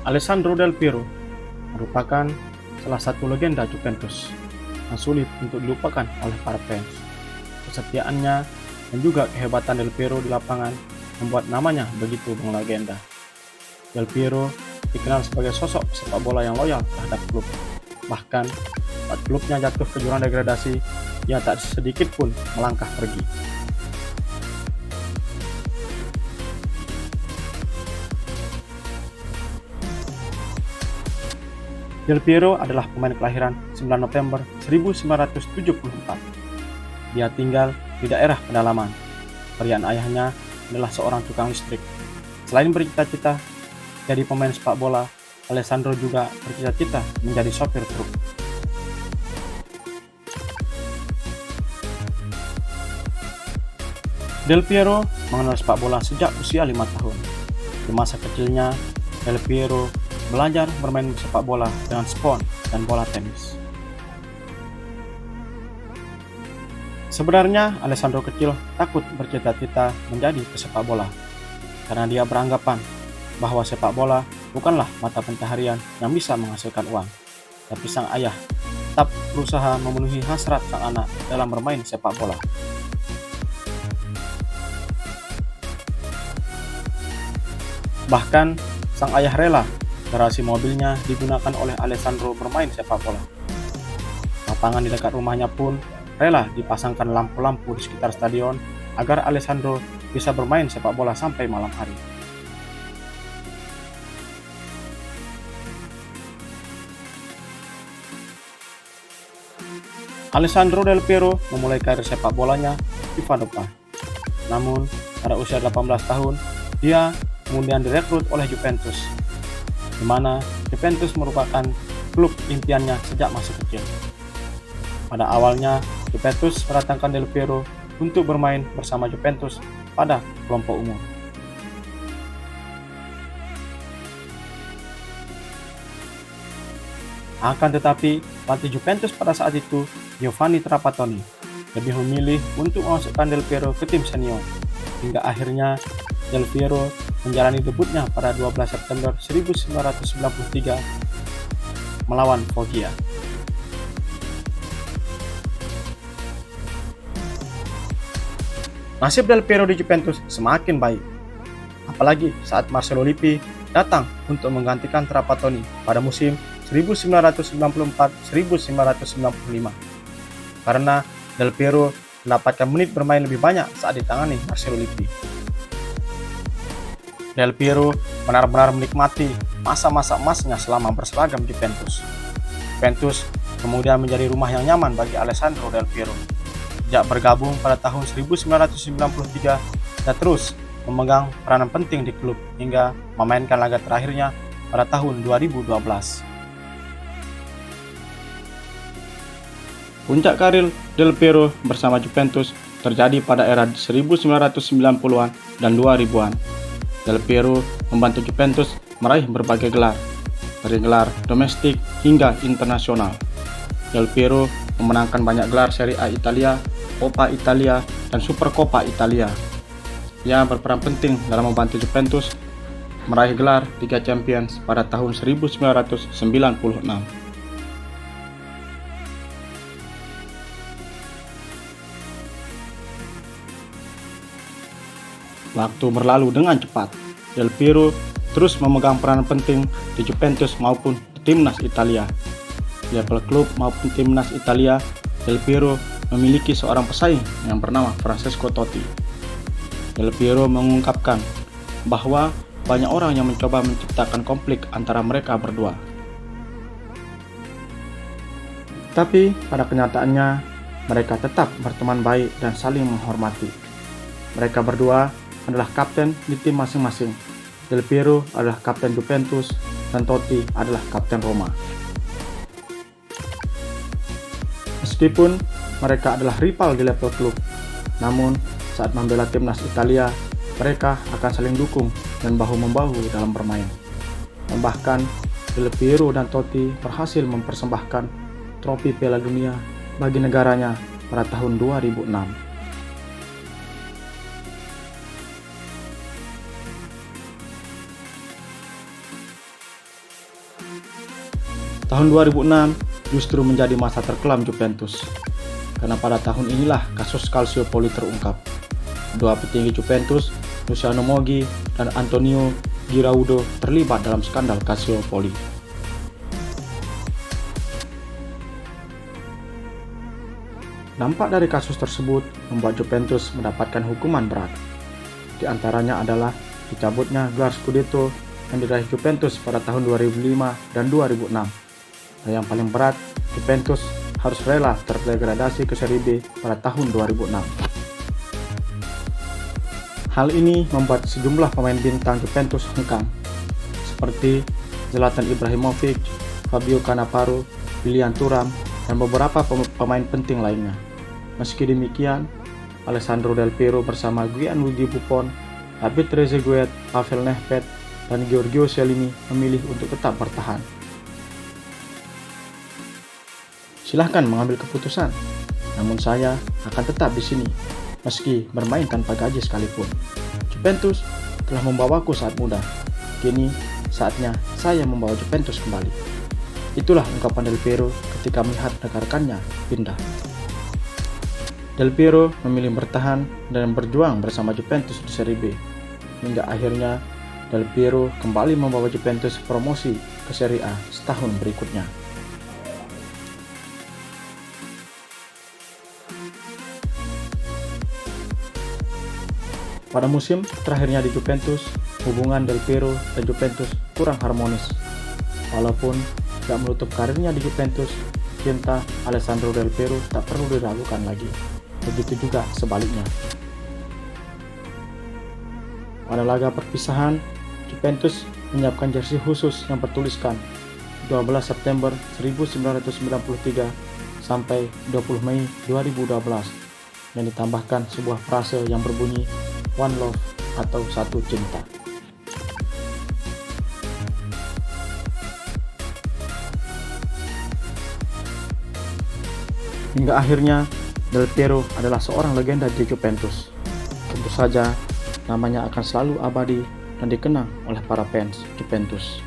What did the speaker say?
Alessandro Del Piero merupakan salah satu legenda Juventus yang sulit untuk dilupakan oleh para fans. Kesetiaannya dan juga kehebatan Del Piero di lapangan membuat namanya begitu melegenda. Del Piero dikenal sebagai sosok sepak bola yang loyal terhadap klub. Bahkan saat klubnya jatuh ke jurang degradasi, ia tak sedikit pun melangkah pergi. Del Piero adalah pemain kelahiran 9 November 1974. Dia tinggal di daerah pedalaman. Pria ayahnya adalah seorang tukang listrik. Selain bercita-cita jadi pemain sepak bola, Alessandro juga bercita-cita menjadi sopir truk. Del Piero mengenal sepak bola sejak usia 5 tahun. Di masa kecilnya, Del Piero belajar bermain sepak bola dengan spons dan bola tenis. Sebenarnya Alessandro kecil takut bercita-cita menjadi pesepak bola karena dia beranggapan bahwa sepak bola bukanlah mata pencaharian yang bisa menghasilkan uang. Tapi sang ayah tetap berusaha memenuhi hasrat sang anak dalam bermain sepak bola. Bahkan sang ayah rela garasi mobilnya digunakan oleh Alessandro bermain sepak bola. Lapangan di dekat rumahnya pun rela dipasangkan lampu-lampu di sekitar stadion agar Alessandro bisa bermain sepak bola sampai malam hari. Alessandro Del Piero memulai karir sepak bolanya di Padova. Namun, pada usia 18 tahun, dia kemudian direkrut oleh Juventus, di mana Juventus merupakan klub impiannya sejak masih kecil. Pada awalnya, Juventus mendatangkan Del Piero untuk bermain bersama Juventus pada kelompok umur. Akan tetapi, pelatih Juventus pada saat itu, Giovanni Trapattoni, lebih memilih untuk memasukkan Del Piero ke tim senior, hingga akhirnya Del Piero menjalani debutnya pada 12 September 1993 melawan Foggia. Nasib Del Piero di Juventus semakin baik, apalagi saat Marcello Lippi datang untuk menggantikan Trapattoni pada musim 1994-1995. Karena Del Piero mendapatkan menit bermain lebih banyak saat ditangani Marcello Lippi. Del Piero benar-benar menikmati masa-masa emasnya selama berseragam Juventus. Juventus kemudian menjadi rumah yang nyaman bagi Alessandro Del Piero. Sejak bergabung pada tahun 1993, dia terus memegang peranan penting di klub hingga memainkan laga terakhirnya pada tahun 2012. Puncak karir Del Piero bersama Juventus terjadi pada era 1990-an dan 2000-an. Del Piero membantu Juventus meraih berbagai gelar, dari gelar domestik hingga internasional. Del Piero memenangkan banyak gelar Serie A Italia, Coppa Italia, dan Supercoppa Italia. Ia berperan penting dalam membantu Juventus meraih gelar Liga Champions pada tahun 1996. Waktu berlalu dengan cepat. Del Piero terus memegang peran penting di Juventus maupun di timnas Italia. Di level klub maupun timnas Italia, Del Piero memiliki seorang pesaing yang bernama Francesco Totti. Del Piero mengungkapkan bahwa banyak orang yang mencoba menciptakan konflik antara mereka berdua. Tapi pada kenyataannya, mereka tetap berteman baik dan saling menghormati. Mereka berdua adalah kapten di tim masing-masing. Del Piero adalah kapten Juventus dan Totti adalah kapten Roma. Meskipun mereka adalah rival di level klub, namun saat membela timnas Italia, mereka akan saling dukung dan bahu-membahu dalam bermain. Dan bahkan Del Piero dan Totti berhasil mempersembahkan trofi Piala Dunia bagi negaranya pada tahun 2006. Tahun 2006 justru menjadi masa terkelam Juventus, karena pada tahun inilah kasus Calciopoli terungkap. Dua petinggi Juventus, Luciano Moggi dan Antonio Giraudo, terlibat dalam skandal Calciopoli. Dampak dari kasus tersebut membuat Juventus mendapatkan hukuman berat. Di antaranya adalah dicabutnya gelar Scudetto yang diraih Juventus pada tahun 2005 dan 2006. Dan yang paling berat, Juventus harus rela terdegradasi ke Serie B pada tahun 2006. Hal ini membuat sejumlah pemain bintang Juventus hengkang, seperti Zlatan Ibrahimovic, Fabio Cannavaro, Lilian Thuram, dan beberapa pemain penting lainnya. Meski demikian, Alessandro Del Piero bersama Gianluigi Buffon, David Trezeguet, Pavel Nedved, dan Giorgio Chiellini memilih untuk tetap bertahan. Silahkan mengambil keputusan, namun saya akan tetap di sini, meski bermain tanpa gaji sekalipun. Juventus telah membawaku saat muda, kini saatnya saya membawa Juventus kembali. Itulah ungkapan Del Piero ketika melihat rekan-rekannya pindah. Del Piero memilih bertahan dan berjuang bersama Juventus di Serie B, hingga akhirnya Del Piero kembali membawa Juventus promosi ke Serie A setahun berikutnya. Pada musim terakhirnya di Juventus, hubungan Del Piero dan Juventus kurang harmonis. Walaupun tidak menutup karirnya di Juventus, cinta Alessandro Del Piero tak perlu diragukan lagi. Begitu juga sebaliknya. Pada laga perpisahan, Juventus menyiapkan jersey khusus yang bertuliskan 12 September 1993 sampai 20 Mei 2012 yang ditambahkan sebuah frase yang berbunyi One Love atau Satu Cinta. Hingga akhirnya Del Piero adalah seorang legenda di Juventus. Tentu saja namanya akan selalu abadi dan dikenang oleh para fans Juventus.